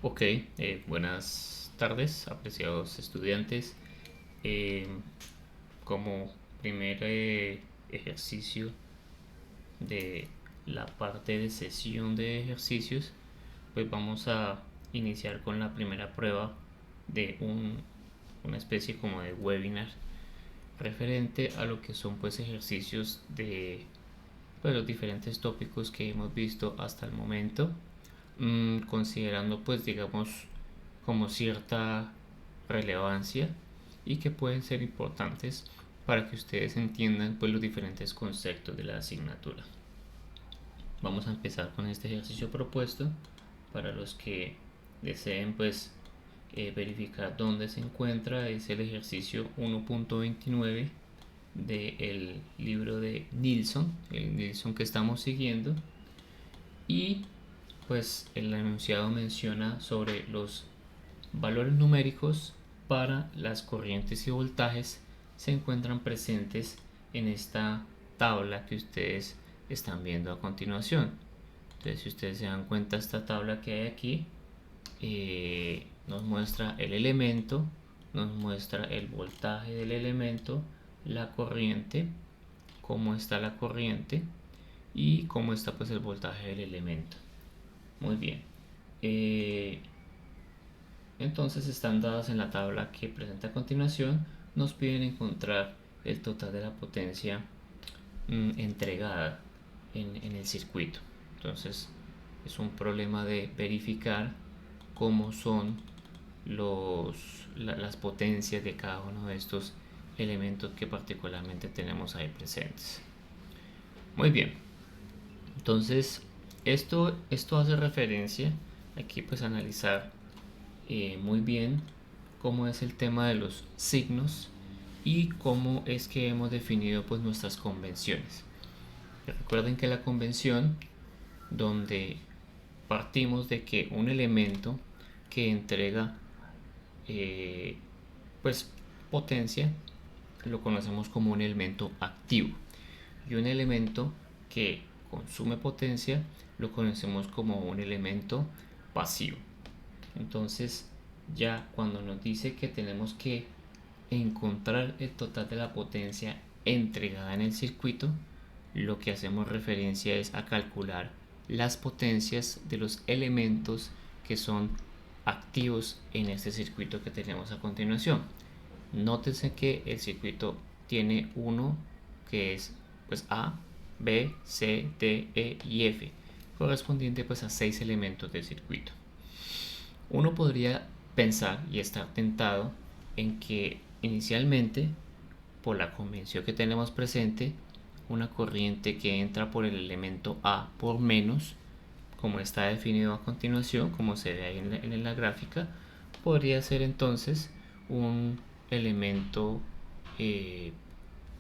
Ok, buenas tardes, apreciados estudiantes. Eh, Como primer ejercicio de la parte de sesión de ejercicios, pues vamos a iniciar con la primera prueba de una especie como de webinar referente a lo que son pues ejercicios de pues, los diferentes tópicos que hemos visto hasta el momento, considerando pues digamos como cierta relevancia y que pueden ser importantes para que ustedes entiendan pues los diferentes conceptos de la asignatura. Vamos a empezar con este ejercicio propuesto para los que deseen pues verificar dónde se encuentra. Es el ejercicio 1.29 del libro de Nilsson, el Nilsson que estamos siguiendo, y pues el enunciado menciona sobre los valores numéricos para las corrientes y voltajes se encuentran presentes en esta tabla que ustedes están viendo a continuación. Entonces, si ustedes se dan cuenta, esta tabla que hay aquí nos muestra el elemento, nos muestra el voltaje del elemento, la corriente, cómo está la corriente y cómo está pues el voltaje del elemento. Muy bien. Entonces están dadas en la tabla que presenta a continuación. Nos piden encontrar el total de la potencia entregada en el circuito. Entonces es un problema de verificar cómo son las potencias de cada uno de estos elementos que particularmente tenemos ahí presentes. Muy bien, entonces esto hace referencia aquí pues a analizar muy bien cómo es el tema de los signos y cómo es que hemos definido pues nuestras convenciones. Recuerden que la convención, donde partimos de que un elemento que entrega pues potencia lo conocemos como un elemento activo, y un elemento que consume potencia lo conocemos como un elemento pasivo. Entonces, ya cuando nos dice que tenemos que encontrar el total de la potencia entregada en el circuito, lo que hacemos referencia es a calcular las potencias de los elementos que son activos en este circuito que tenemos a continuación. Nótese que el circuito tiene uno que es pues A, B, C, D, E y F, correspondiente pues a 6 elementos del circuito. Uno podría pensar y estar tentado en que inicialmente, por la convención que tenemos presente, una corriente que entra por el elemento A por menos, como está definido a continuación, como se ve ahí en la gráfica, podría ser entonces un elemento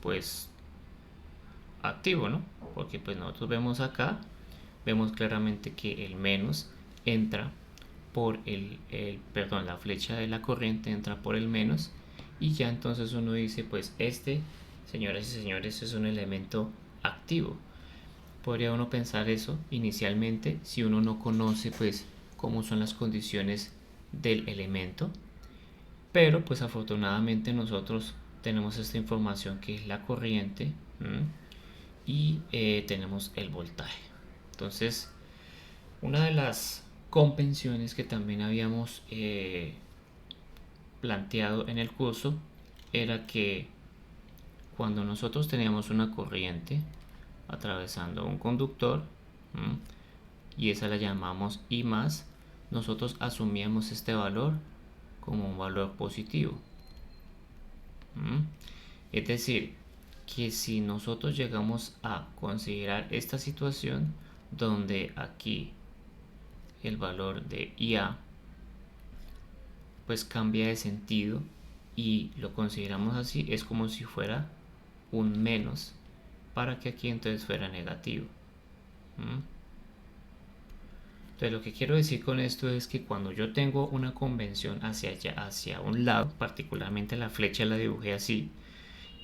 pues activo, ¿no? Porque pues nosotros vemos acá, vemos claramente que el menos entra por perdón, la flecha de la corriente entra por el menos, y ya entonces uno dice pues señoras y señores, es un elemento activo. Podría uno pensar eso inicialmente si uno no conoce pues cómo son las condiciones del elemento, pero pues afortunadamente nosotros tenemos esta información que es la corriente, y tenemos el voltaje. Entonces, una de las convenciones que también habíamos planteado en el curso era que cuando nosotros teníamos una corriente atravesando un conductor, y esa la llamamos I más, nosotros asumíamos este valor como un valor positivo. Es decir, que si nosotros llegamos a considerar esta situación donde aquí el valor de IA pues cambia de sentido y lo consideramos así, es como si fuera un menos para que aquí entonces fuera negativo. Entonces lo que quiero decir con esto es que cuando yo tengo una convención hacia allá, hacia un lado, particularmente la flecha la dibujé así,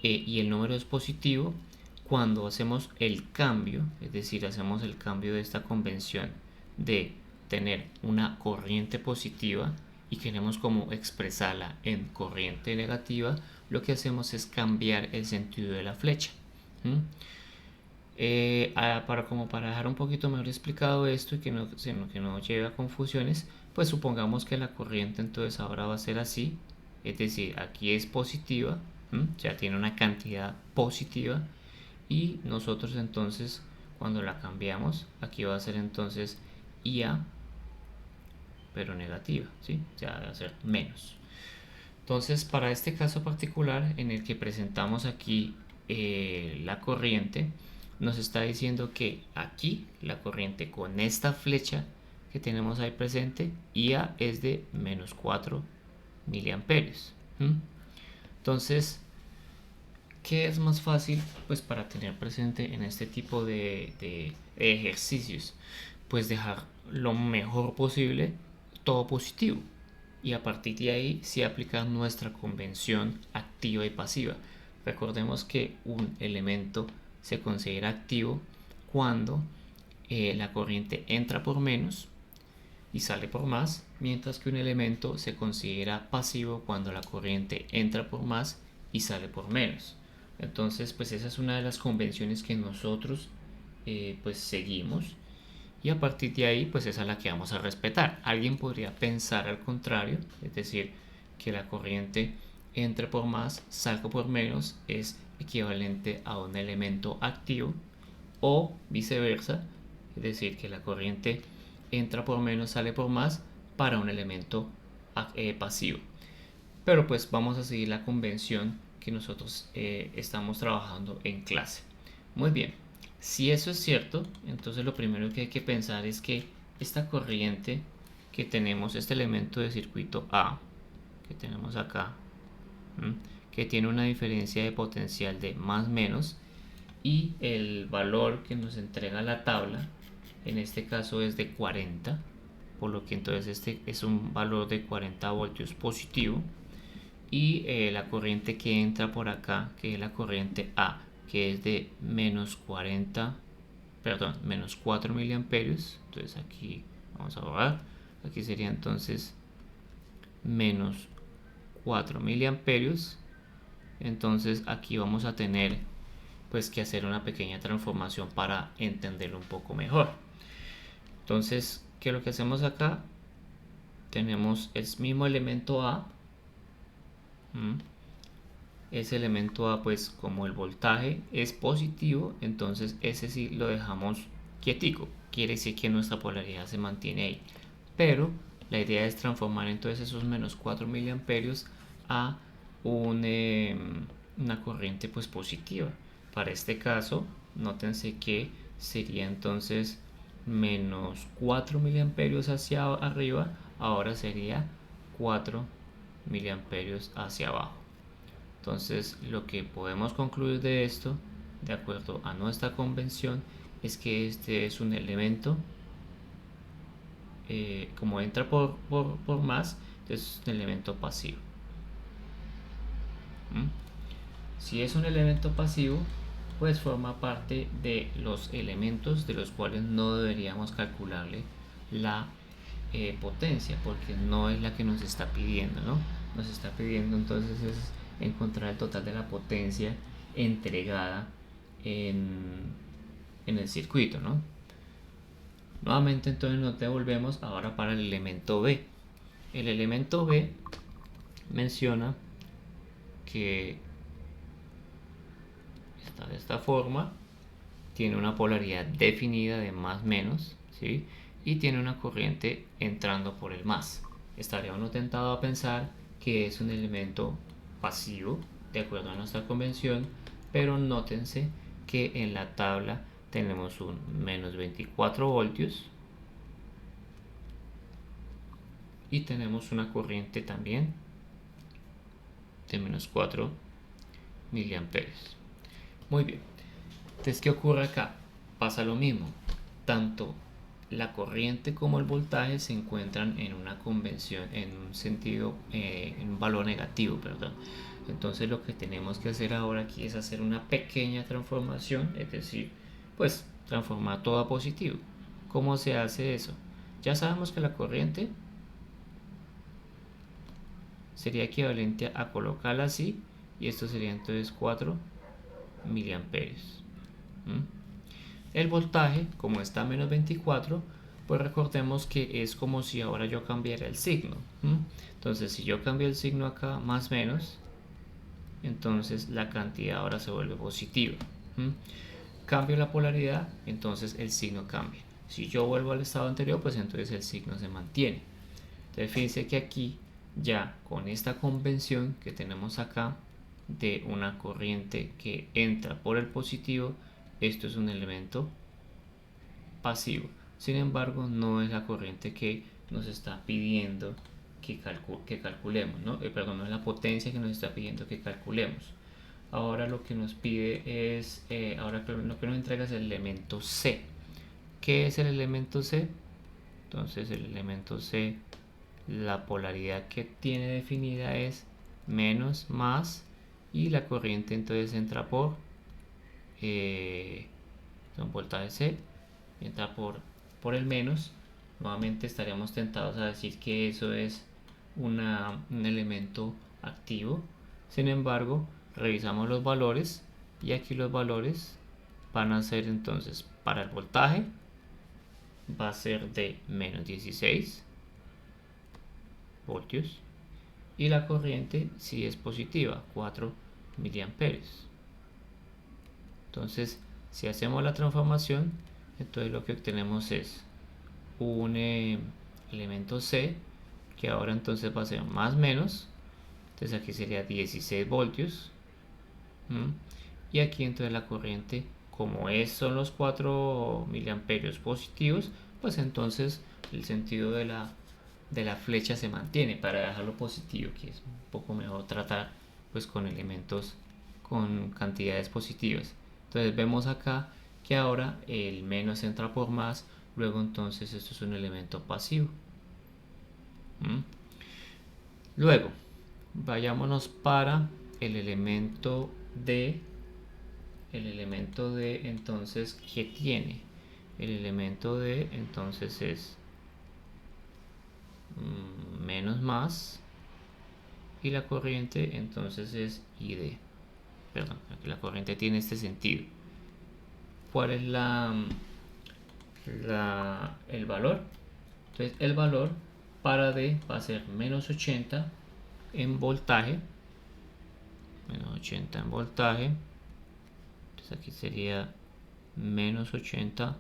y el número es positivo, cuando hacemos el cambio, es decir, hacemos el cambio de esta convención de tener una corriente positiva y queremos como expresarla en corriente negativa, lo que hacemos es cambiar el sentido de la flecha. Para dejar un poquito mejor explicado esto y que no lleve a confusiones, pues supongamos que la corriente entonces ahora va a ser así, es decir, aquí es positiva, ya tiene una cantidad positiva, y nosotros entonces cuando la cambiamos aquí va a ser entonces IA pero negativa, ¿sí? Ya va a ser menos. Entonces, para este caso particular en el que presentamos aquí la corriente, nos está diciendo que aquí la corriente con esta flecha que tenemos ahí presente, IA es de menos 4 miliamperios. Entonces, ¿qué es más fácil pues para tener presente en este tipo de ejercicios? Pues dejar lo mejor posible todo positivo, y a partir de ahí se aplica nuestra convención activa y pasiva. Recordemos que un elemento se considera activo cuando la corriente entra por menos y sale por más, mientras que un elemento se considera pasivo cuando la corriente entra por más y sale por menos. Entonces, pues esa es una de las convenciones que nosotros pues seguimos, y a partir de ahí pues esa es la que vamos a respetar. Alguien podría pensar al contrario, es decir, que la corriente entre por más, salga por menos es equivalente a un elemento activo, o viceversa, es decir, que la corriente entra por menos, sale por más para un elemento pasivo. Pero pues vamos a seguir la convención que nosotros estamos trabajando en clase. Muy bien, si eso es cierto, entonces lo primero que hay que pensar es que esta corriente que tenemos, este elemento de circuito A que tenemos acá, que tiene una diferencia de potencial de más menos, y el valor que nos entrega la tabla en este caso es de 40, por lo que entonces este es un valor de 40 voltios positivo, y la corriente que entra por acá, que es la corriente A, que es de menos 4 miliamperios. Entonces aquí vamos a borrar, aquí sería entonces menos 4 miliamperios. Entonces aquí vamos a tener pues que hacer una pequeña transformación para entenderlo un poco mejor. Entonces, ¿qué es lo que hacemos acá? Tenemos el mismo elemento A. Ese elemento A, pues como el voltaje es positivo, entonces ese sí lo dejamos quietico, quiere decir que nuestra polaridad se mantiene ahí. Pero la idea es transformar entonces esos menos 4 miliamperios a una corriente pues positiva. Para este caso, nótense que sería entonces menos 4 miliamperios hacia arriba, ahora sería 4 miliamperios hacia abajo. Entonces, lo que podemos concluir de esto, de acuerdo a nuestra convención, es que este es un elemento, como entra por más, es un elemento pasivo. Si es un elemento pasivo, pues forma parte de los elementos de los cuales no deberíamos calcularle la potencia, porque no es la que nos está pidiendo, ¿no? Nos está pidiendo entonces es encontrar el total de la potencia entregada en el circuito, ¿no? Nuevamente entonces nos devolvemos ahora para el elemento B. El elemento B menciona que está de esta forma, tiene una polaridad definida de más menos, ¿sí? Y tiene una corriente entrando por el más. Estaría uno tentado a pensar que es un elemento pasivo, de acuerdo a nuestra convención, pero nótense que en la tabla tenemos un menos 24 voltios y tenemos una corriente también de menos 4 miliamperios. Muy bien, entonces ¿qué ocurre acá? Pasa lo mismo, tanto la corriente como el voltaje se encuentran en una convención, en un sentido, en un valor negativo, perdón. Entonces lo que tenemos que hacer ahora aquí es hacer una pequeña transformación, es decir, pues transformar todo a positivo. ¿Cómo se hace eso? Ya sabemos que la corriente sería equivalente a colocarla así, y esto sería entonces 4 miliamperios. El voltaje, como está a menos 24, pues recordemos que es como si ahora yo cambiara el signo. Entonces, si yo cambio el signo acá, más menos, entonces la cantidad ahora se vuelve positiva. Cambio la polaridad, entonces el signo cambia. Si yo vuelvo al estado anterior, pues entonces el signo se mantiene. Entonces fíjense que aquí ya con esta convención que tenemos acá de una corriente que entra por el positivo, esto es un elemento pasivo. Sin embargo, no es la corriente que nos está pidiendo que calculemos, ¿no? Perdón, no es la potencia que nos está pidiendo que calculemos. Ahora lo que nos pide es, ahora lo que nos entrega es el elemento C. ¿Qué es el elemento C? Entonces el elemento C, la polaridad que tiene definida es menos, más, y la corriente entonces entra por voltaje C, entra por el menos. Nuevamente estaríamos tentados a decir que eso es un elemento activo. Sin embargo, revisamos los valores y aquí los valores van a ser entonces para el voltaje va a ser de menos 16 voltios y la corriente si es positiva 4 miliamperios. Entonces si hacemos la transformación, entonces lo que obtenemos es un elemento C que ahora entonces va a ser más menos, entonces aquí sería 16 voltios. Y aquí entonces la corriente, como son los 4 miliamperios positivos, pues entonces el sentido de la flecha se mantiene para dejarlo positivo, que es un poco mejor tratar pues con elementos con cantidades positivas. Entonces vemos acá que ahora el menos entra por más, luego entonces esto es un elemento pasivo. Luego vayámonos para el elemento D. El elemento D entonces, ¿qué tiene? El elemento D entonces es menos más y la corriente entonces es ID. Perdón, la corriente tiene este sentido. ¿Cuál es el valor? Entonces el valor para D va a ser menos 80 en voltaje. Menos 80 en voltaje. Entonces aquí sería menos 80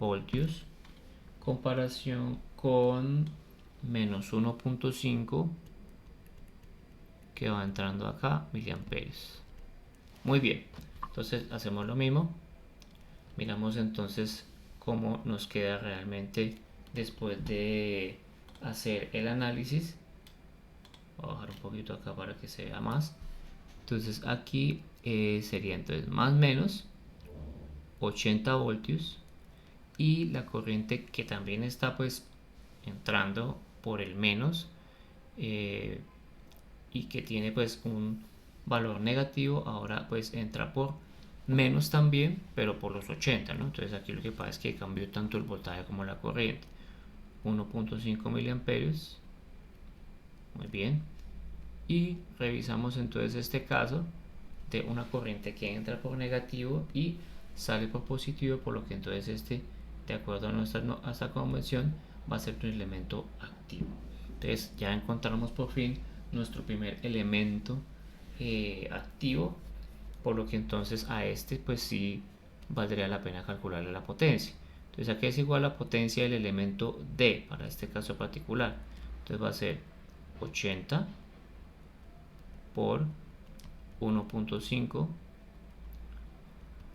voltios. Comparación con menos 1.5 que va entrando acá miliamperios. Muy bien, entonces hacemos lo mismo. Miramos entonces cómo nos queda realmente después de hacer el análisis. Voy a bajar un poquito acá para que se vea más. Entonces aquí sería entonces más menos 80 voltios y la corriente que también está pues entrando por el menos y que tiene pues un valor negativo, ahora pues entra por menos también, pero por los 80, ¿no? Entonces aquí lo que pasa es que cambió tanto el voltaje como la corriente. 1.5 miliamperios. Muy bien. Y revisamos entonces este caso de una corriente que entra por negativo y sale por positivo, por lo que entonces este, de acuerdo a nuestra convención, va a ser un elemento activo. Entonces ya encontramos por fin nuestro primer elemento activo, por lo que entonces a este pues sí valdría la pena calcularle la potencia. Entonces aquí es igual la potencia del elemento D para este caso particular. Entonces va a ser 80 por 1.5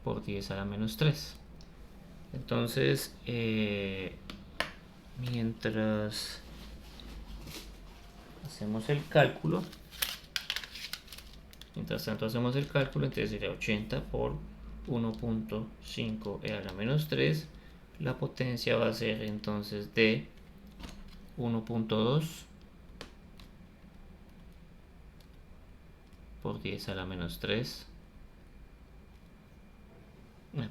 por 10 a la menos 3. Entonces mientras hacemos el cálculo, mientras tanto hacemos el cálculo, entonces sería 80 por 1.5 a la menos 3. La potencia va a ser entonces de 1.2 por 10 a la menos 3.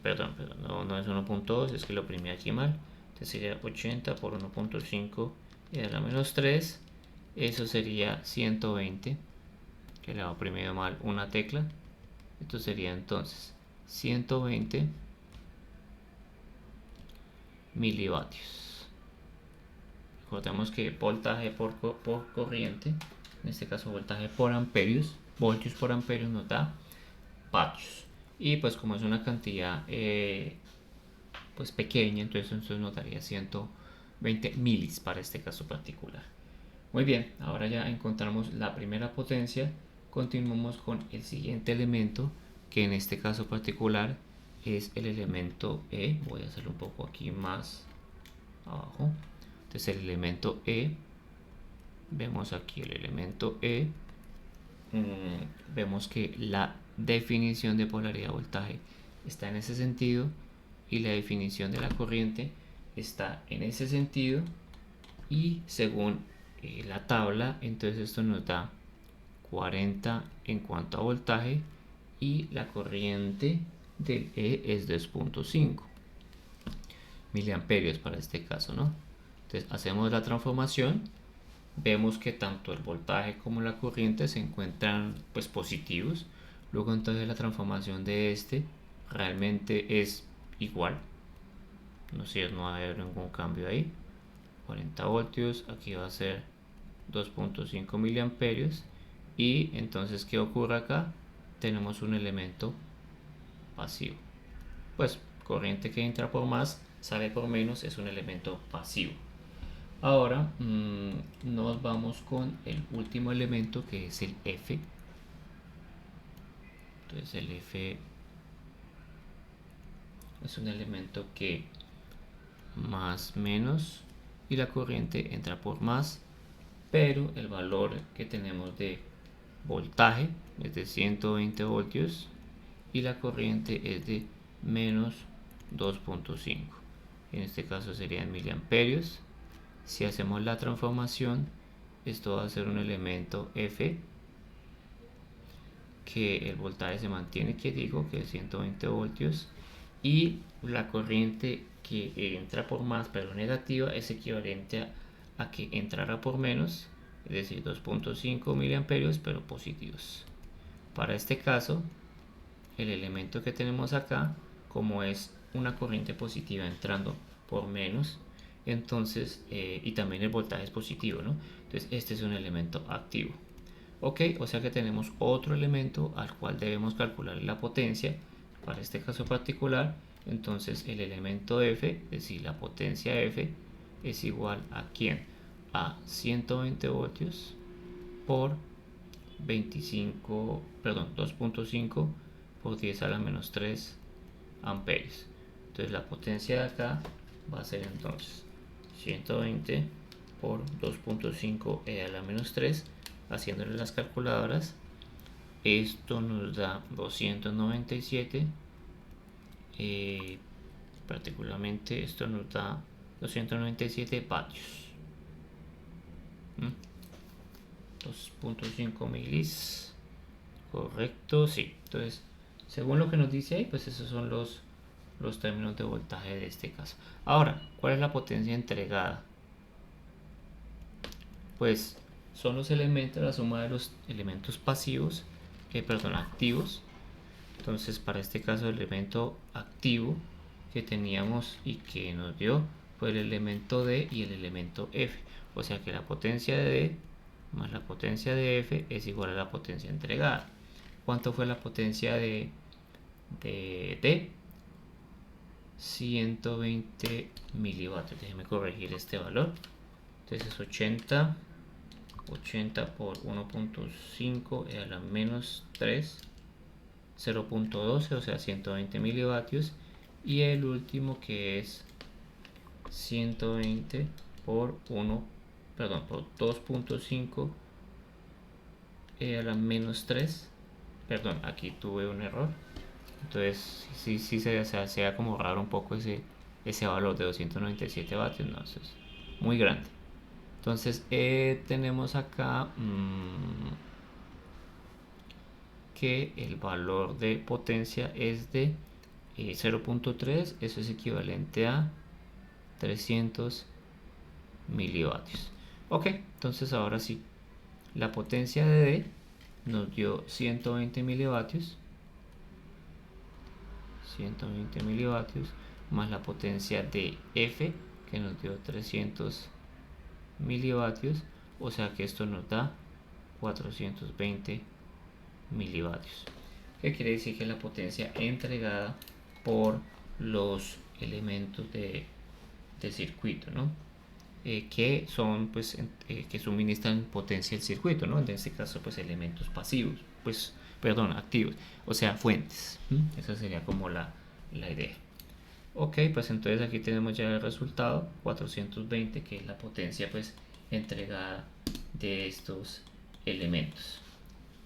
Perdón, no es 1.2, es que lo oprimí aquí mal. que sería 80 por 1.5 e a la menos 3, eso sería 120, que le ha oprimido mal una tecla. Esto sería entonces 120 milivatios. Recordemos que voltaje por corriente, en este caso voltaje por amperios, voltios por amperios nos da vatios. Y pues como es una cantidad pues pequeña, entonces nos daría 120 milis para este caso particular. Muy bien, ahora ya encontramos la primera potencia. Continuamos con el siguiente elemento, que en este caso particular es el elemento E. Voy a hacerlo un poco aquí más abajo. Entonces el elemento E, vemos aquí el elemento E, vemos que la definición de polaridad de voltaje está en ese sentido y la definición de la corriente está en ese sentido, y según la tabla, entonces esto nos da 40 en cuanto a voltaje y la corriente del E es 2.5 miliamperios para este caso, ¿no? Entonces hacemos la transformación, vemos que tanto el voltaje como la corriente se encuentran pues positivos. Luego entonces la transformación de este realmente es igual, no sé, no va a haber ningún cambio ahí. 40 voltios, aquí va a ser 2.5 miliamperios, y entonces ¿qué ocurre acá? Tenemos un elemento pasivo, pues corriente que entra por más sale por menos, es un elemento pasivo. Ahora nos vamos con el último elemento, que es el F. Entonces el F es un elemento que más menos y la corriente entra por más, pero el valor que tenemos de voltaje es de 120 voltios y la corriente es de menos 2.5. En este caso serían miliamperios. Si hacemos la transformación, esto va a ser un elemento F, que el voltaje se mantiene, que digo que es 120 voltios, y la corriente que entra por más pero negativa es equivalente a que entrara por menos, es decir 2.5 miliamperios pero positivos. Para este caso, el elemento que tenemos acá, como es una corriente positiva entrando por menos, entonces y también el voltaje es positivo, ¿no? Entonces este es un elemento activo. Ok, o sea que tenemos otro elemento al cual debemos calcular la potencia para este caso particular. Entonces el elemento F, es decir, la potencia F, es igual a ¿quién? A 120 voltios por 25, perdón, 2.5 por 10 a la menos 3 amperios. Entonces la potencia de acá va a ser entonces 120 por 2.5 e a la menos 3, haciéndole las calculadoras. Esto nos da 297, particularmente esto nos da 297 vatios. 2.5 milis, correcto, sí. Entonces, según lo que nos dice ahí, pues esos son los términos de voltaje de este caso. Ahora, ¿cuál es la potencia entregada? Pues son los elementos, la suma de los elementos pasivos, perdón, activos. Entonces, para este caso, el elemento activo que teníamos y que nos dio fue el elemento D y el elemento F. O sea que la potencia de D más la potencia de F es igual a la potencia entregada. ¿Cuánto fue la potencia de D? 120 milivatios. Déjeme corregir este valor. Entonces es 80 por 1.5 a la menos 3, 0.12, o sea 120 milivatios. Y el último, que es 120 por 2.5 a la menos 3. Perdón, aquí tuve un error. Entonces sí se hacía como raro un poco ese valor de 297 vatios. No, eso es muy grande. Entonces tenemos acá que el valor de potencia es de 0.3. Eso es equivalente a 300 milivatios. Ok, entonces ahora sí, la potencia de D nos dio 120 milivatios, 120 milivatios, más la potencia de F que nos dio 300 milivatios, o sea que esto nos da 420 milivatios. ¿Qué quiere decir? Que la potencia entregada por los elementos de circuito, ¿no? Que son, pues, que suministran potencia al circuito, ¿no? En este caso, pues, elementos pasivos, pues, perdón, activos, o sea, fuentes. Esa sería como la idea. Ok, pues entonces aquí tenemos ya el resultado, 420, que es la potencia, pues, entregada de estos elementos.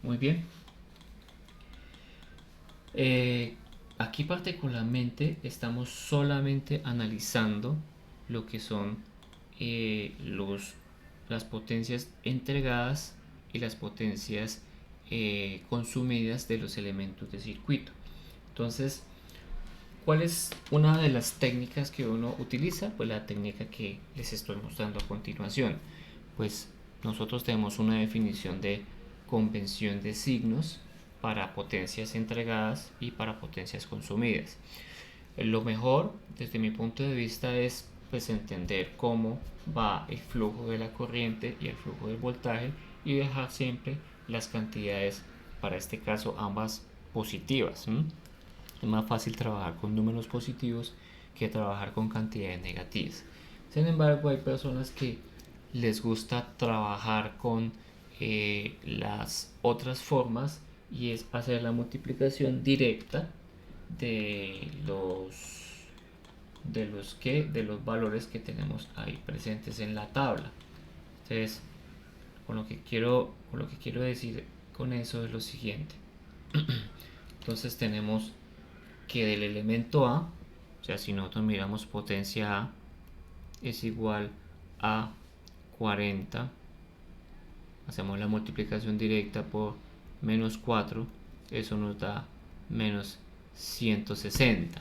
Muy bien. Aquí particularmente estamos solamente analizando lo que son las potencias entregadas y las potencias consumidas de los elementos de circuito. Entonces, ¿cuál es una de las técnicas que uno utiliza? Pues la técnica que les estoy mostrando a continuación. Pues nosotros tenemos una definición de convención de signos para potencias entregadas y para potencias consumidas. Lo mejor, desde mi punto de vista, es pues entender cómo va el flujo de la corriente y el flujo del voltaje y dejar siempre las cantidades, para este caso ambas positivas. Es más fácil trabajar con números positivos que trabajar con cantidades negativas. Sin embargo, hay personas que les gusta trabajar con las otras formas, y es hacer la multiplicación directa de los valores que tenemos ahí presentes en la tabla. Entonces, con lo que quiero decir con eso es lo siguiente. Entonces tenemos que del elemento A, o sea, si nosotros miramos potencia A es igual a 40, hacemos la multiplicación directa por menos 4, eso nos da menos 160.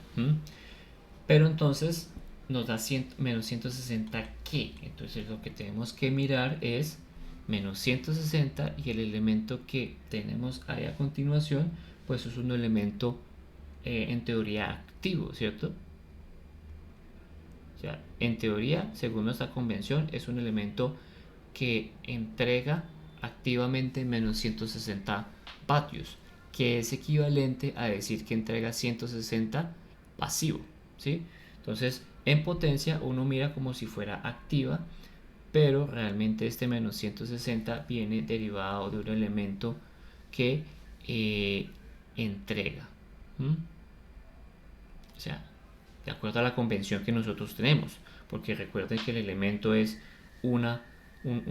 Pero entonces nos da menos 160 ¿qué? Entonces lo que tenemos que mirar es menos 160, y el elemento que tenemos ahí a continuación pues es un elemento en teoría activo, ¿cierto? O sea, en teoría, según nuestra convención, es un elemento que entrega activamente menos 160 vatios, que es equivalente a decir que entrega 160 pasivo, ¿sí? Entonces, en potencia uno mira como si fuera activa, pero realmente este menos 160 viene derivado de un elemento que entrega. O sea, de acuerdo a la convención que nosotros tenemos, porque recuerden que el elemento es un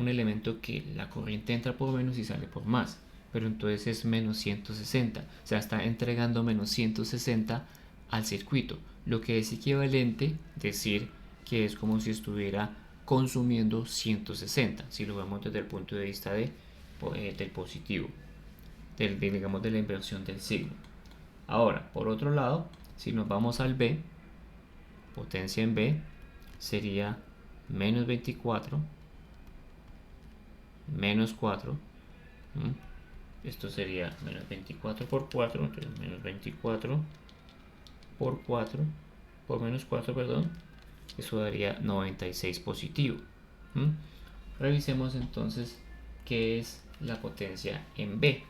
elemento que la corriente entra por menos y sale por más, pero entonces es menos 160, o sea, está entregando menos 160 al circuito, lo que es equivalente decir que es como si estuviera consumiendo 160, si lo vemos desde el punto de vista del positivo, digamos de la inversión del signo. Ahora, por otro lado, si nos vamos al B, potencia en B sería menos 24 menos 4. Esto sería menos 24 por 4, entonces menos 24 por 4 por menos 4, perdón, eso daría 96 positivo. Revisemos entonces qué es la potencia en B.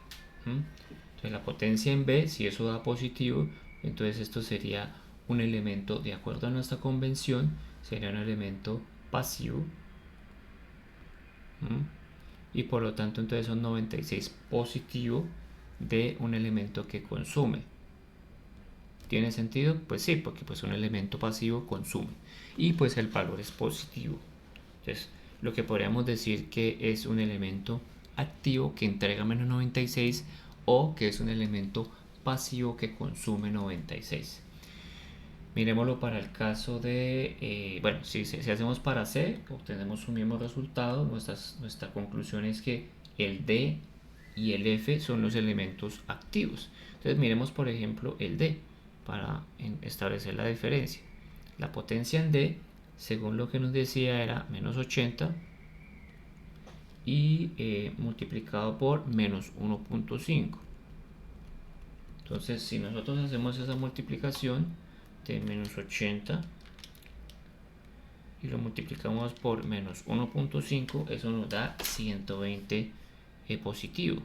Entonces la potencia en B, si eso da positivo, entonces esto sería un elemento, de acuerdo a nuestra convención, sería un elemento pasivo. Y por lo tanto entonces son 96 positivo de un elemento que consume. ¿Tiene sentido? Pues sí, porque pues un elemento pasivo consume y pues el valor es positivo. Entonces lo que podríamos decir que es un elemento activo que entrega menos 96, o que es un elemento pasivo que consume 96. Miremoslo para el caso de, bueno, si hacemos para C, obtenemos un mismo resultado. Nuestra conclusión es que el D y el F son los elementos activos. Entonces miremos por ejemplo el D para establecer la diferencia. La potencia en D según lo que nos decía era menos 80 y multiplicado por menos 1.5. Entonces si nosotros hacemos esa multiplicación de menos 80 y lo multiplicamos por menos 1.5, eso nos da 120 positivo.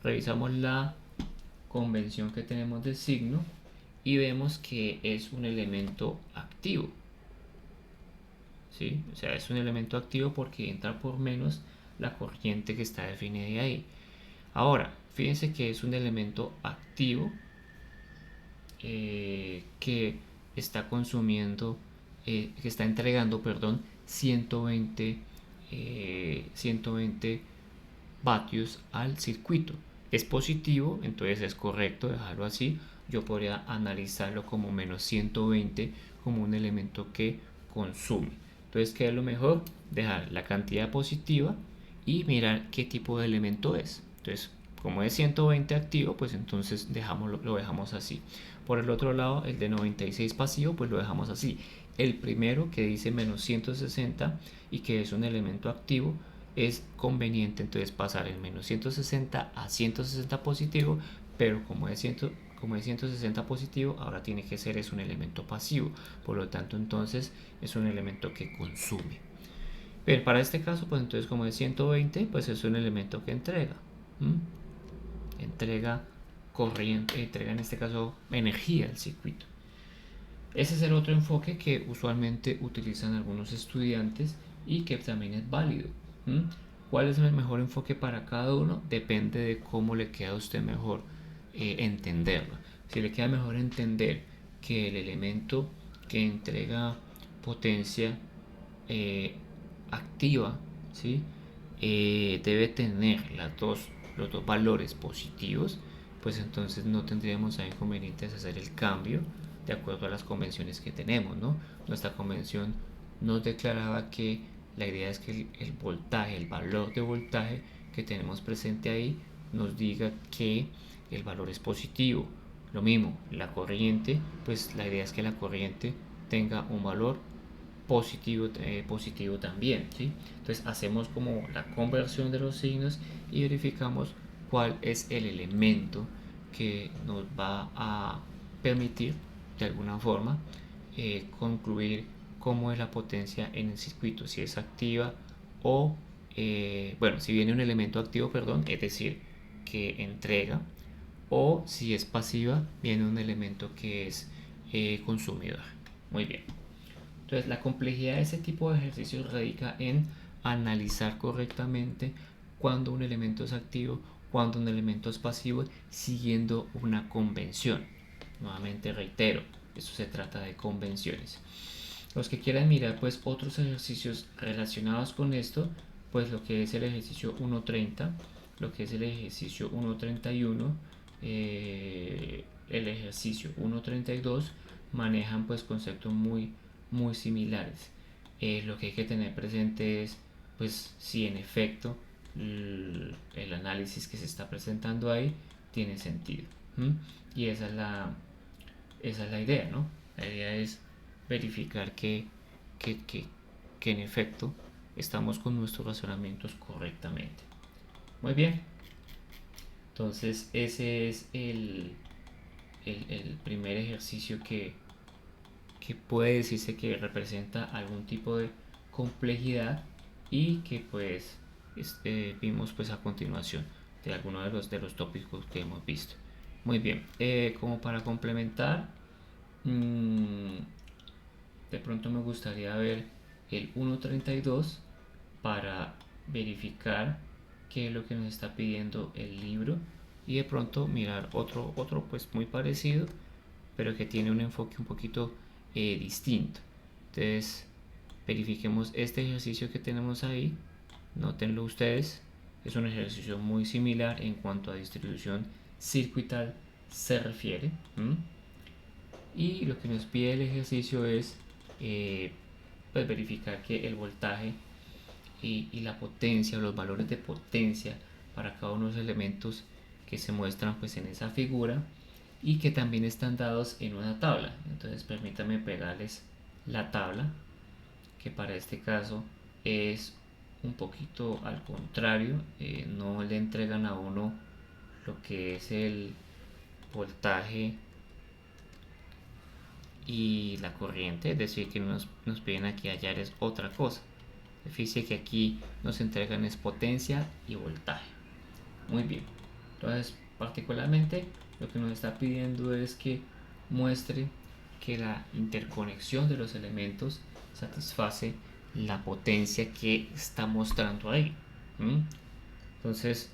Revisamos la convención que tenemos de signo y vemos que es un elemento activo. ¿Sí? O sea, es un elemento activo porque entra por menos la corriente que está definida ahí. Ahora, fíjense que es un elemento activo que está consumiendo, que está entregando, perdón, 120 vatios al circuito. Es positivo, entonces es correcto dejarlo así. Yo podría analizarlo como menos 120 como un elemento que consume. Entonces, ¿qué es lo mejor? Dejar la cantidad positiva y mirar qué tipo de elemento es. Entonces, como es 120 activo, pues entonces lo dejamos así. Por el otro lado, el de 96 pasivo, pues lo dejamos así. El primero, que dice menos 160 y que es un elemento activo, es conveniente entonces pasar el menos 160 a 160 positivo, pero como es 160 positivo, ahora tiene que ser es un elemento pasivo, por lo tanto entonces es un elemento que consume. Bien, para este caso, pues entonces como es 120, pues es un elemento que entrega. Entrega corriente, entrega en este caso energía al circuito. Ese es el otro enfoque que usualmente utilizan algunos estudiantes y que también es válido. ¿Cuál es el mejor enfoque para cada uno? Depende de cómo le queda a usted mejor entenderlo. Si le queda mejor entender que el elemento que entrega potencia activa, ¿sí? Debe tener los dos valores positivos, pues entonces no tendríamos inconvenientes hacer el cambio de acuerdo a las convenciones que tenemos, ¿no? Nuestra convención nos declaraba que la idea es que el voltaje, el valor de voltaje que tenemos presente ahí, nos diga que el valor es positivo. Lo mismo, la corriente, pues la idea es que la corriente tenga un valor positivo también, ¿sí? Entonces hacemos como la conversión de los signos y verificamos cuál es el elemento que nos va a permitir de alguna forma concluir cómo es la potencia en el circuito, si es activa o bueno, si viene un elemento activo, perdón, es decir, que entrega, o si es pasiva, viene un elemento que es consumidor. Muy bien. Entonces, la complejidad de ese tipo de ejercicios radica en analizar correctamente cuando un elemento es activo, cuando un elemento es pasivo, siguiendo una convención. Nuevamente reitero, eso se trata de convenciones. Los que quieran mirar pues otros ejercicios relacionados con esto, pues lo que es el ejercicio 1.30, lo que es el ejercicio 1.31, el ejercicio 1.32 manejan pues conceptos muy similares. Lo que hay que tener presente es pues si en efecto el análisis que se está presentando ahí tiene sentido. Y esa es la idea, ¿no? La idea es verificar que en efecto estamos con nuestros razonamientos correctamente. Muy bien. Entonces ese es el primer ejercicio que puede decirse que representa algún tipo de complejidad y que pues vimos pues a continuación de algunos de los tópicos que hemos visto. Muy bien, como para complementar, de pronto me gustaría ver el 1.32 para verificar qué es lo que nos está pidiendo el libro y de pronto mirar otro pues muy parecido pero que tiene un enfoque un poquito distinto. Entonces verifiquemos este ejercicio que tenemos ahí, nótenlo ustedes, es un ejercicio muy similar en cuanto a distribución circuital se refiere. Y lo que nos pide el ejercicio es pues verificar que el voltaje y la potencia, los valores de potencia para cada uno de los elementos que se muestran pues en esa figura y que también están dados en una tabla. Entonces permítanme pegarles la tabla, que para este caso es un poquito al contrario, no le entregan a uno lo que es el voltaje y la corriente, es decir, que nos piden aquí hallar es otra cosa. Fíjense que aquí nos entregan es potencia y voltaje. Muy bien, entonces particularmente lo que nos está pidiendo es que muestre que la interconexión de los elementos satisface la potencia que está mostrando ahí. Entonces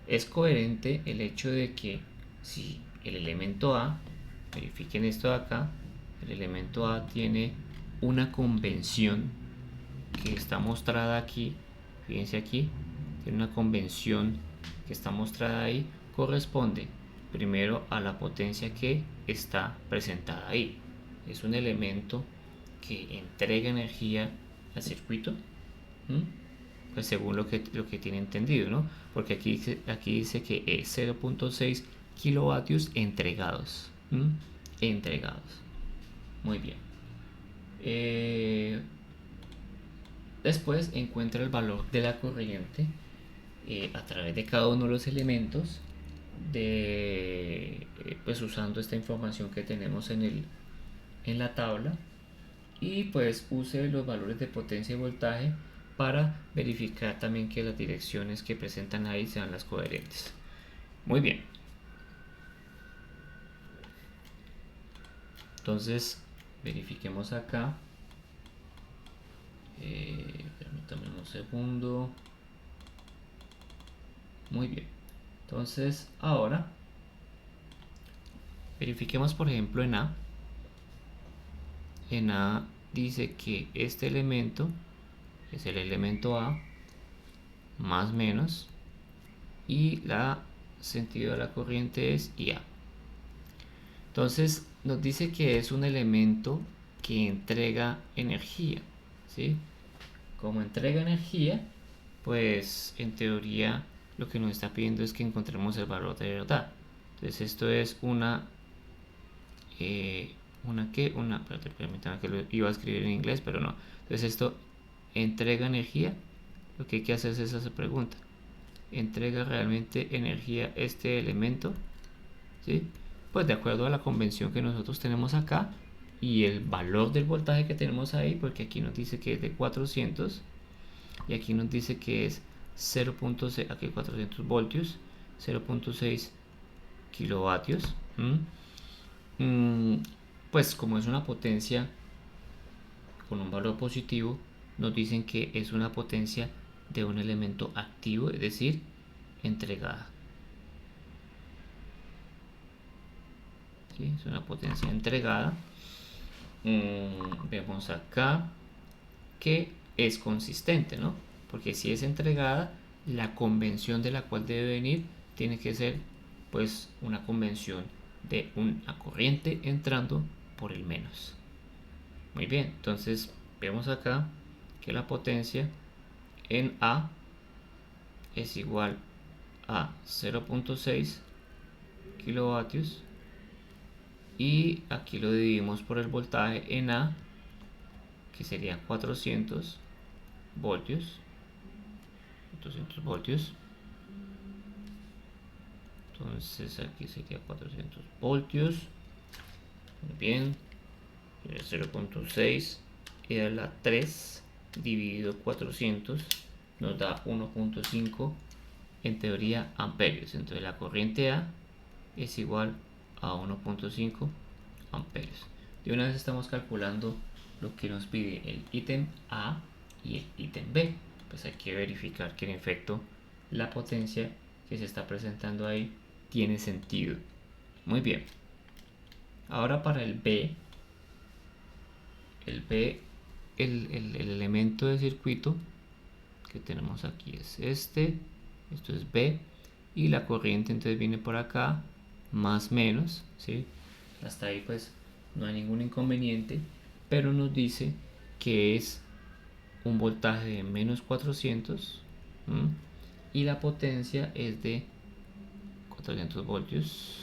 es coherente el hecho de que si el elemento A, verifiquen esto de acá, el elemento A tiene una convención que está mostrada aquí, fíjense aquí, tiene una convención que está mostrada ahí, corresponde primero a la potencia que está presentada ahí. Es un elemento que entrega energía al circuito, pues según lo que tiene entendido, ¿no? Porque aquí dice que es 0.6 kilovatios entregados. Entregados. Muy bien. Después encuentra el valor de la corriente a través de cada uno de los elementos pues usando esta información que tenemos en la tabla, y pues use los valores de potencia y voltaje para verificar también que las direcciones que presentan ahí sean las coherentes. Muy bien. Entonces verifiquemos acá. Permítame un segundo. Muy bien. Entonces ahora verifiquemos por ejemplo en A. En A dice que este elemento es el elemento A más menos, y la sentido de la corriente es IA. Entonces nos dice que es un elemento que entrega energía, ¿sí? Como entrega energía, pues en teoría lo que nos está pidiendo es que encontremos el valor de verdad. Entonces esto es permítame que lo iba a escribir en inglés, pero no. Entonces esto entrega energía. Lo que hay que hacer es esa pregunta: ¿entrega realmente energía este elemento? ¿Sí? Pues de acuerdo a la convención que nosotros tenemos acá y el valor del voltaje que tenemos ahí, porque aquí nos dice que es de 400 y aquí nos dice que es 0.6, aquí 400 voltios, 0.6 kilovatios. Pues como es una potencia con un valor positivo, nos dicen que es una potencia de un elemento activo, es decir, entregada. ¿Sí? Es una potencia entregada. Vemos acá que es consistente, ¿no? Porque si es entregada, la convención de la cual debe venir tiene que ser pues una convención de una corriente entrando por el menos. Muy bien, entonces vemos acá que la potencia en A es igual a 0.6 kilovatios, y aquí lo dividimos por el voltaje en A, que sería 400 voltios. Entonces aquí sería 400 voltios. Muy bien. 0.6 era la 3 dividido 400 nos da 1.5 en teoría amperios. Entonces la corriente A es igual a 1.5 amperios. De una vez estamos calculando lo que nos pide el ítem A y el ítem B. Pues hay que verificar que en efecto la potencia que se está presentando ahí tiene sentido. Muy bien. Ahora para el B, el elemento de circuito que tenemos aquí es esto es B, y la corriente entonces viene por acá, más menos, ¿sí? Hasta ahí pues no hay ningún inconveniente, pero nos dice que es un voltaje de menos 400, y la potencia es de 400 voltios,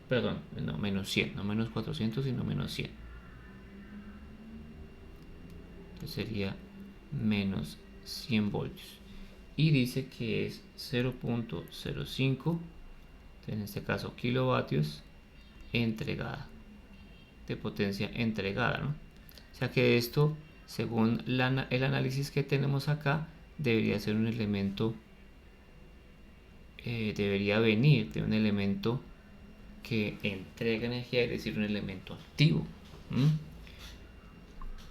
perdón, no menos 100, no menos 400 sino menos 100. sería menos 100 voltios. Y dice que es 0.05, en este caso kilovatios entregada, de potencia entregada, ¿no? O sea que esto, según el análisis que tenemos acá, debería ser un elemento, debería venir de un elemento que entrega energía, es decir, un elemento activo.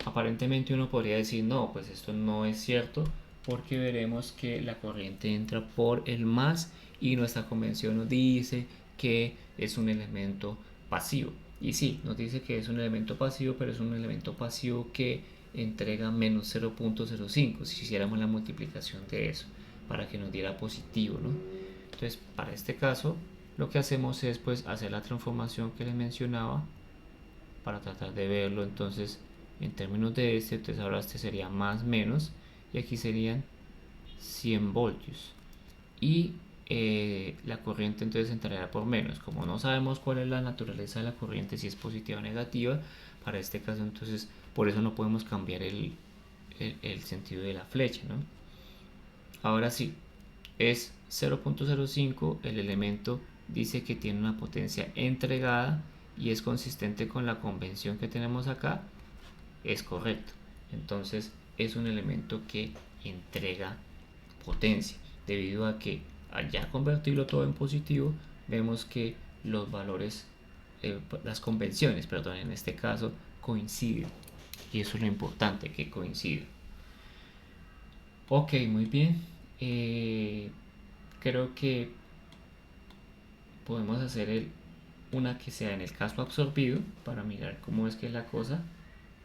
Aparentemente uno podría decir, no, pues esto no es cierto, porque veremos que la corriente entra por el más y nuestra convención nos dice que es un elemento pasivo. Y sí, nos dice que es un elemento pasivo, pero es un elemento pasivo que entrega menos 0.05 si hiciéramos la multiplicación de eso para que nos diera positivo, ¿no? Entonces, para este caso, lo que hacemos es pues hacer la transformación que les mencionaba para tratar de verlo. Entonces, en términos de entonces ahora este sería más menos, y aquí serían 100 voltios. Y la corriente entonces entraría por menos. Como no sabemos cuál es la naturaleza de la corriente, si es positiva o negativa, para este caso entonces por eso no podemos cambiar el sentido de la flecha, ¿no? Ahora sí, es 0.05, el elemento dice que tiene una potencia entregada y es consistente con la convención que tenemos acá, es correcto. Entonces es un elemento que entrega potencia, debido a que al ya convertirlo todo en positivo, vemos que los valores, las convenciones, perdón, en este caso coinciden, y eso es lo importante, que coinciden. Ok, muy bien. Creo que podemos hacer una que sea en el caso absorbido para mirar cómo es que es la cosa.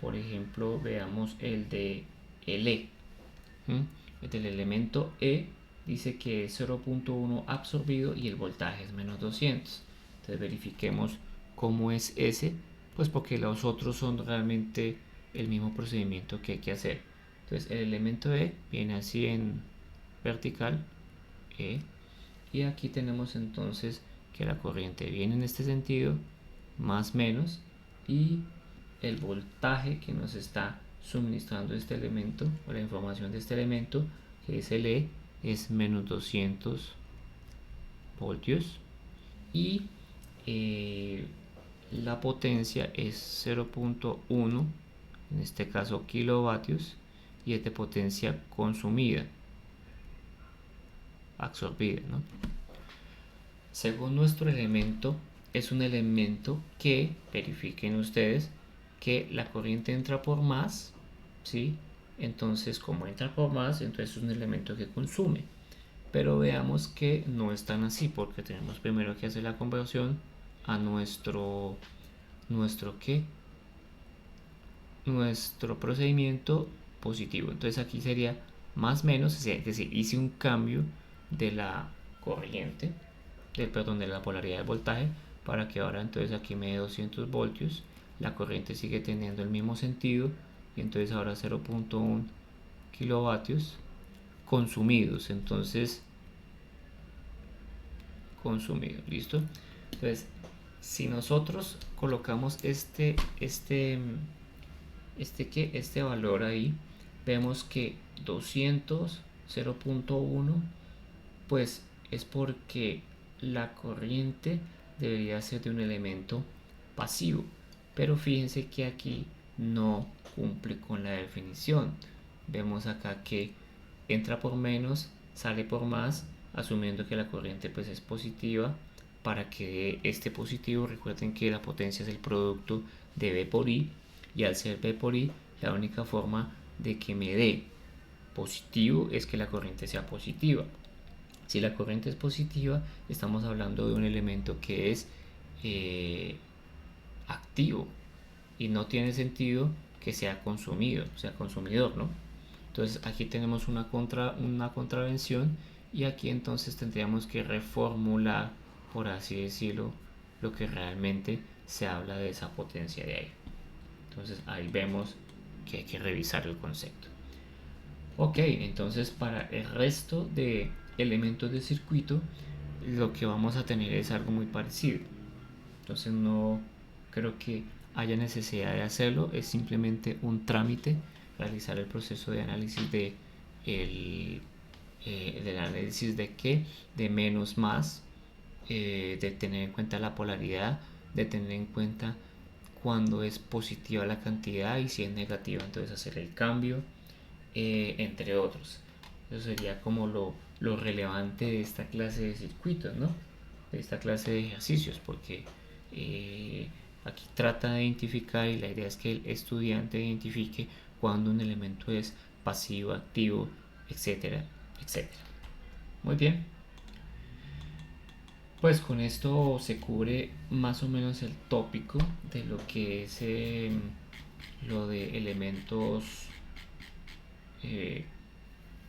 Por ejemplo, veamos el de el E. El del elemento E dice que es 0.1 absorbido y el voltaje es menos 200. Entonces verifiquemos cómo es ese, pues porque los otros son realmente el mismo procedimiento que hay que hacer. Entonces el elemento E viene así en vertical, E, y aquí tenemos entonces que la corriente viene en este sentido, más menos, y el voltaje que nos está suministrando este elemento, o la información de este elemento, que es el E, es menos 200 voltios, y la potencia es 0.1, en este caso kilovatios, y es de potencia consumida, absorbida, ¿no? Según nuestro elemento, es un elemento que, verifiquen ustedes, que la corriente entra por más, ¿sí? Entonces, como entra por más, entonces es un elemento que consume. Pero veamos que no es tan así, porque tenemos primero que hacer la conversión a nuestro ¿qué? Nuestro procedimiento positivo. Entonces aquí sería más menos, es decir, hice un cambio de la corriente, de la polaridad del voltaje, para que ahora entonces aquí me dé 200 voltios, la corriente sigue teniendo el mismo sentido, y entonces ahora 0.1 kilovatios consumidos, entonces consumido, listo. Entonces, si nosotros colocamos este valor ahí, vemos que 200, 0.1, pues es porque la corriente debería ser de un elemento pasivo, pero fíjense que aquí no cumple con la definición. Vemos acá que entra por menos, sale por más, asumiendo que la corriente pues es positiva. Para que este positivo, recuerden que la potencia es el producto de V por I, y al ser V por I, la única forma de que me dé positivo es que la corriente sea positiva. Si la corriente es positiva, estamos hablando de un elemento que es activo, y no tiene sentido que sea consumido, sea consumidor, ¿no? Entonces aquí tenemos una contravención, y aquí entonces tendríamos que reformular, por así decirlo, lo que realmente se habla de esa potencia de aire. Entonces ahí vemos que hay que revisar el concepto. Ok, entonces para el resto de elementos de circuito, lo que vamos a tener es algo muy parecido. Entonces no creo que haya necesidad de hacerlo, es simplemente un trámite realizar el proceso de análisis del análisis de qué, de menos más, de tener en cuenta la polaridad, de tener en cuenta cuando es positiva la cantidad y si es negativa entonces hacer el cambio, entre otros. Eso sería como lo relevante de esta clase de circuitos, ¿no? De esta clase de ejercicios, porque aquí trata de identificar, y la idea es que el estudiante identifique cuando un elemento es pasivo, activo, etcétera, etcétera. Muy bien. Pues con esto se cubre más o menos el tópico de lo que es lo de elementos, eh,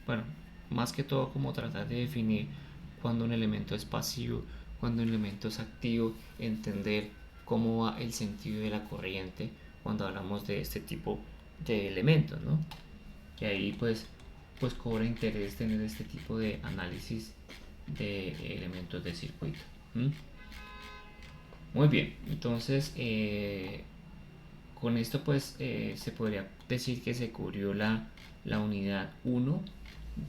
bueno, más que todo como tratar de definir cuando un elemento es pasivo, cuando un elemento es activo, entender cómo va el sentido de la corriente cuando hablamos de este tipo de elementos, ¿no? Y ahí pues cobra interés tener este tipo de análisis de elementos de circuito. ¿Mm? Muy bien, entonces con esto pues se podría decir que se cubrió la unidad 1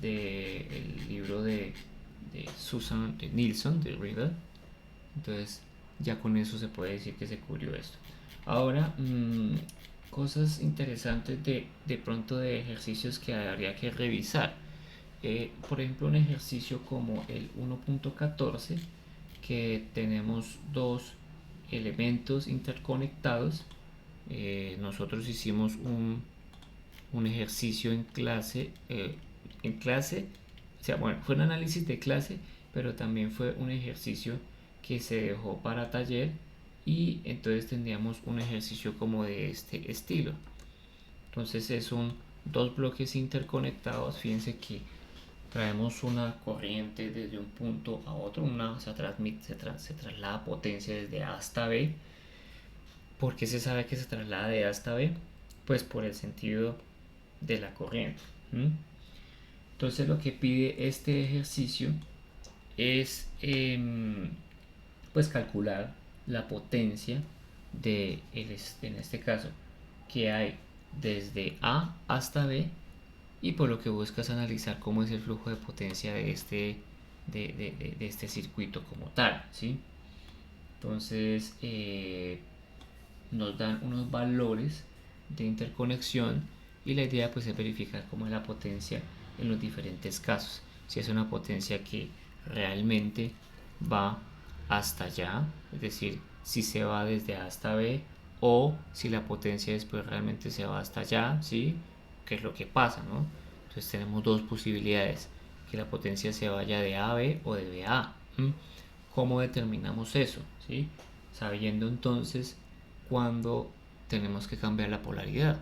del libro de Susan de Nilsson de Riddle. Entonces ya con eso se puede decir que se cubrió esto. Ahora, cosas interesantes de pronto de ejercicios que habría que revisar. Por ejemplo, un ejercicio como el 1.14, que tenemos dos elementos interconectados. Nosotros hicimos un ejercicio en clase, o sea, bueno, fue un análisis de clase, pero también fue un ejercicio que se dejó para taller, y entonces tendríamos un ejercicio como de este estilo. Entonces son dos bloques interconectados. Fíjense que traemos una corriente desde un punto a otro, se traslada potencia desde A hasta B. ¿Por qué se sabe que se traslada de A hasta B? Pues por el sentido de la corriente. Entonces lo que pide este ejercicio es pues calcular la potencia en este caso, que hay desde A hasta B, y por lo que buscas analizar cómo es el flujo de potencia de este circuito como tal, ¿sí? Entonces nos dan unos valores de interconexión, y la idea pues es verificar cómo es la potencia en los diferentes casos. Si es una potencia que realmente va hasta allá, es decir, si se va desde A hasta B, o si la potencia después realmente se va hasta allá, ¿sí? ¿Qué es lo que pasa, no? Entonces tenemos dos posibilidades: que la potencia se vaya de A a B o de B a A. ¿Cómo determinamos eso? ¿Sí? Sabiendo entonces cuándo tenemos que cambiar la polaridad.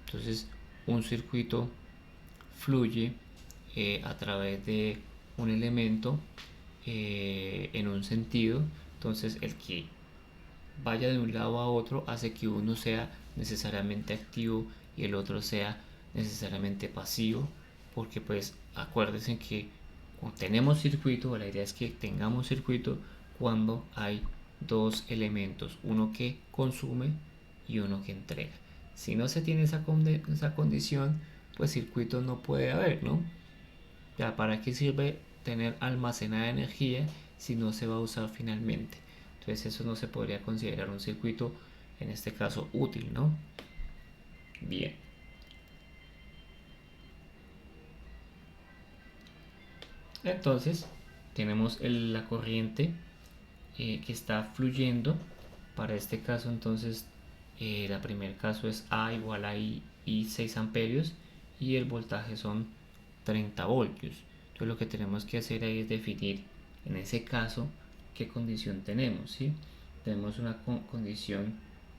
Entonces un circuito fluye a través de un elemento en un sentido. Entonces el que vaya de un lado a otro hace que uno sea necesariamente activo y el otro sea necesariamente pasivo, porque pues acuérdense que cuando tenemos circuito, la idea es que tengamos circuito cuando hay dos elementos, uno que consume y uno que entrega. Si no se tiene esa condición, pues circuito no puede haber, ¿no? Ya, ¿para qué sirve tener almacenada energía si no se va a usar finalmente? Entonces eso no se podría considerar un circuito, en este caso, útil, ¿no? Bien. Entonces tenemos la corriente que está fluyendo. Para este caso entonces el primer caso es A igual a I, 6 amperios, y el voltaje son 30 voltios. Entonces lo que tenemos que hacer ahí es definir en ese caso qué condición tenemos, ¿sí? Tenemos una condición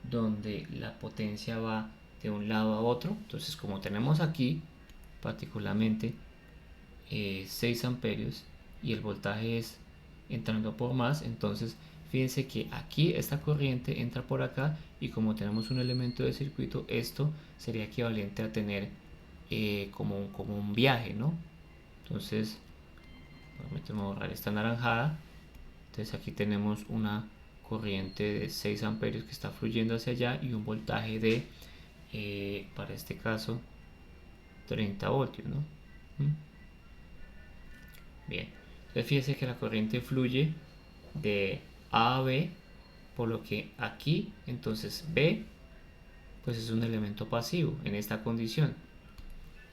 donde la potencia va de un lado a otro. Entonces como tenemos aquí particularmente 6 amperios y el voltaje es entrando por más, entonces fíjense que aquí esta corriente entra por acá, y como tenemos un elemento de circuito, esto sería equivalente a tener como un viaje, ¿no? Entonces permíteme borrar esta naranjada. Entonces aquí tenemos una corriente de 6 amperios que está fluyendo hacia allá y un voltaje de para este caso 30 voltios, ¿no? Bien, entonces fíjese que la corriente fluye de A a B, por lo que aquí entonces B pues es un elemento pasivo en esta condición,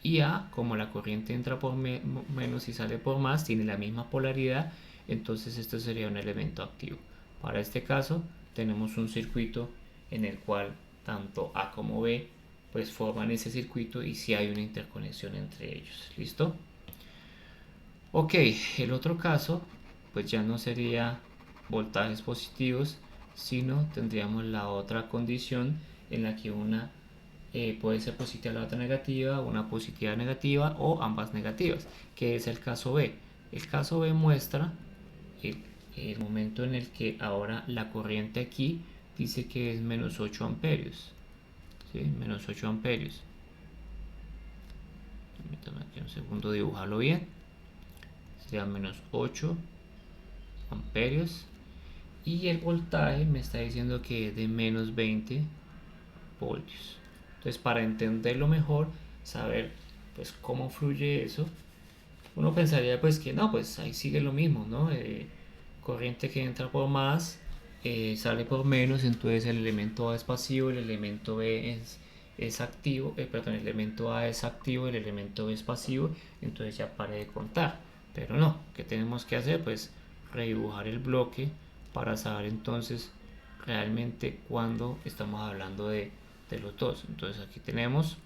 y A, como la corriente entra por menos y sale por más, tiene la misma polaridad, entonces esto sería un elemento activo. Para este caso tenemos un circuito en el cual tanto A como B pues forman ese circuito y si hay una interconexión entre ellos. ¿Listo? Ok, el otro caso pues ya no sería voltajes positivos, sino tendríamos la otra condición en la que una puede ser positiva la otra negativa, una positiva negativa o ambas negativas, que es el caso B. El caso B muestra el, el momento en el que ahora la corriente aquí dice que es menos 8 amperios. ¿Sí? Menos 8 amperios. Permítame aquí un segundo dibujarlo bien. Sería menos 8 amperios. Y el voltaje me está diciendo que es de menos 20 voltios. Entonces, para entenderlo mejor, saber pues cómo fluye eso, uno pensaría pues que no, pues ahí sigue lo mismo, ¿no? Corriente que entra por más, sale por menos, entonces el elemento A es pasivo, el elemento B es activo, perdón, el elemento A es activo, el elemento B es pasivo, entonces ya pare de contar. Pero no, ¿qué tenemos que hacer? Pues redibujar el bloque para saber entonces realmente cuando estamos hablando de los dos. Entonces aquí tenemos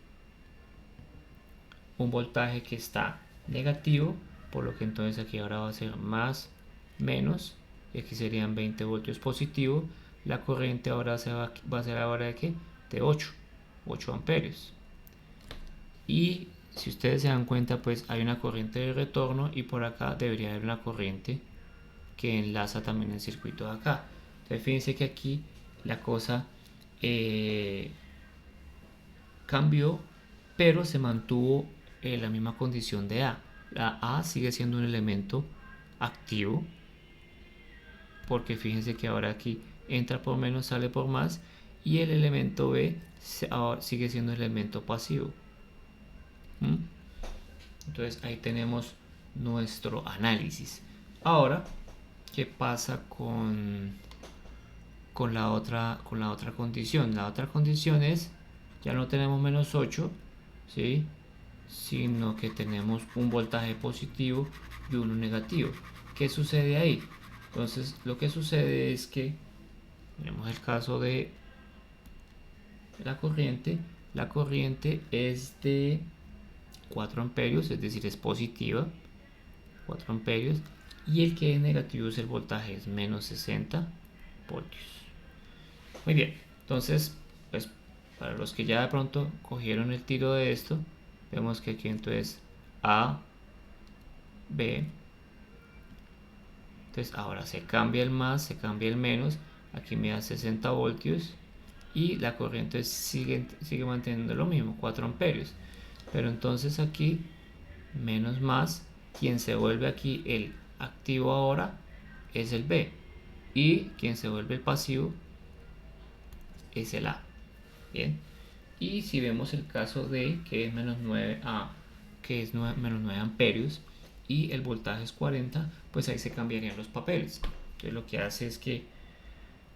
un voltaje que está negativo, por lo que entonces aquí ahora va a ser más, menos, y aquí serían 20 voltios positivo. La corriente ahora va a ser ahora de ¿qué? De 8 amperios. Y si ustedes se dan cuenta, pues hay una corriente de retorno y por acá debería haber una corriente que enlaza también el circuito de acá. Entonces fíjense que aquí la cosa cambió, pero se mantuvo la misma condición de A. La A sigue siendo un elemento activo, porque fíjense que ahora aquí entra por menos, sale por más, y el elemento B ahora sigue siendo el elemento pasivo. Entonces ahí tenemos nuestro análisis. Ahora, ¿qué pasa con la otra condición? La otra condición es, ya no tenemos menos 8, ¿sí? Sino que tenemos un voltaje positivo y uno negativo. ¿Qué sucede ahí? Entonces lo que sucede es que tenemos el caso de la corriente. La corriente es de 4 amperios, es decir, es positiva, 4 amperios, y el que es negativo es el voltaje, es menos 60 voltios. Muy bien, entonces, pues para los que ya de pronto cogieron el tiro de esto, vemos que aquí entonces A, B, entonces ahora se cambia el más, se cambia el menos, aquí me da 60 voltios y la corriente sigue manteniendo lo mismo, 4 amperios, pero entonces aquí menos más, quien se vuelve aquí el activo ahora es el B y quien se vuelve el pasivo es el A. Bien, y si vemos el caso de que es menos 9 A, que es menos 9 amperios y el voltaje es 40, pues ahí se cambiarían los papeles. Entonces lo que hace es que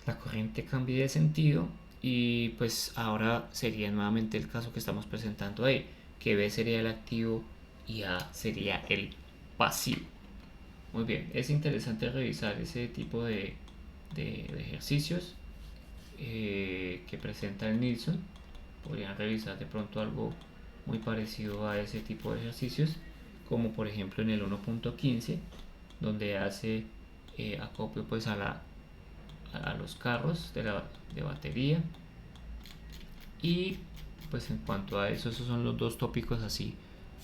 la corriente cambie de sentido y pues ahora sería nuevamente el caso que estamos presentando ahí, que B sería el activo y A sería el pasivo. Muy bien, es interesante revisar ese tipo de ejercicios que presenta el Nilsson. Podrían revisar de pronto algo muy parecido a ese tipo de ejercicios, como por ejemplo en el 1.15, donde hace acopio pues a los carros de batería. Y pues en cuanto a eso, esos son los dos tópicos así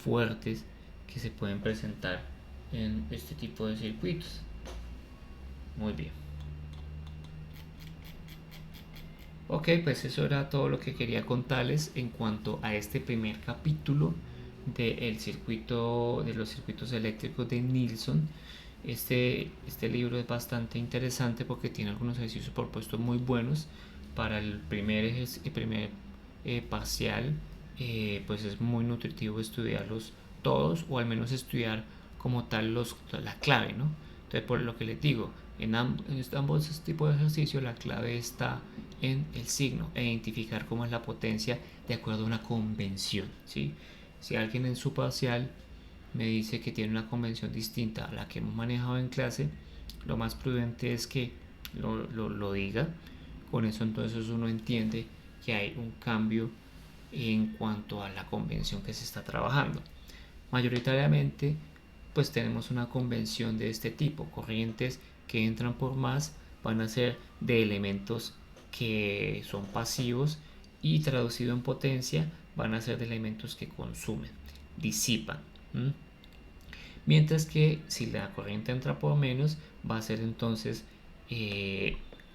fuertes que se pueden presentar en este tipo de circuitos. Muy bien. Ok, pues eso era todo lo que quería contarles en cuanto a este primer capítulo del circuito, de los circuitos eléctricos de Nilsson. Este libro es bastante interesante porque tiene algunos ejercicios propuestos muy buenos para el primer parcial, pues es muy nutritivo estudiarlos todos, o al menos estudiar como tal la clave, ¿no? Entonces, por lo que les digo, en ambos tipos de ejercicio la clave está en el signo e identificar cómo es la potencia de acuerdo a una convención, ¿sí? Si alguien en su parcial me dice que tiene una convención distinta a la que hemos manejado en clase, lo más prudente es que lo diga. Con eso entonces uno entiende que hay un cambio en cuanto a la convención que se está trabajando. Mayoritariamente pues tenemos una convención de este tipo. Corrientes que entran por más van a ser de elementos que son pasivos, y traducido en potencia van a ser de elementos que consumen, disipan. Mientras que si la corriente entra por menos, va a ser entonces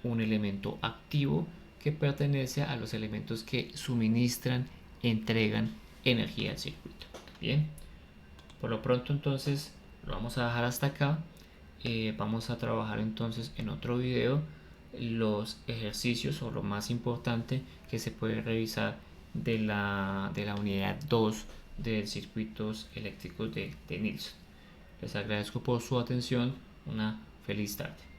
un elemento activo que pertenece a los elementos que suministran, entregan energía al circuito. Bien, por lo pronto entonces lo vamos a dejar hasta acá. Vamos a trabajar entonces en otro video los ejercicios, o lo más importante que se puede revisar de la unidad 2 de circuitos eléctricos de Nilsson. Les agradezco por su atención. Una feliz tarde.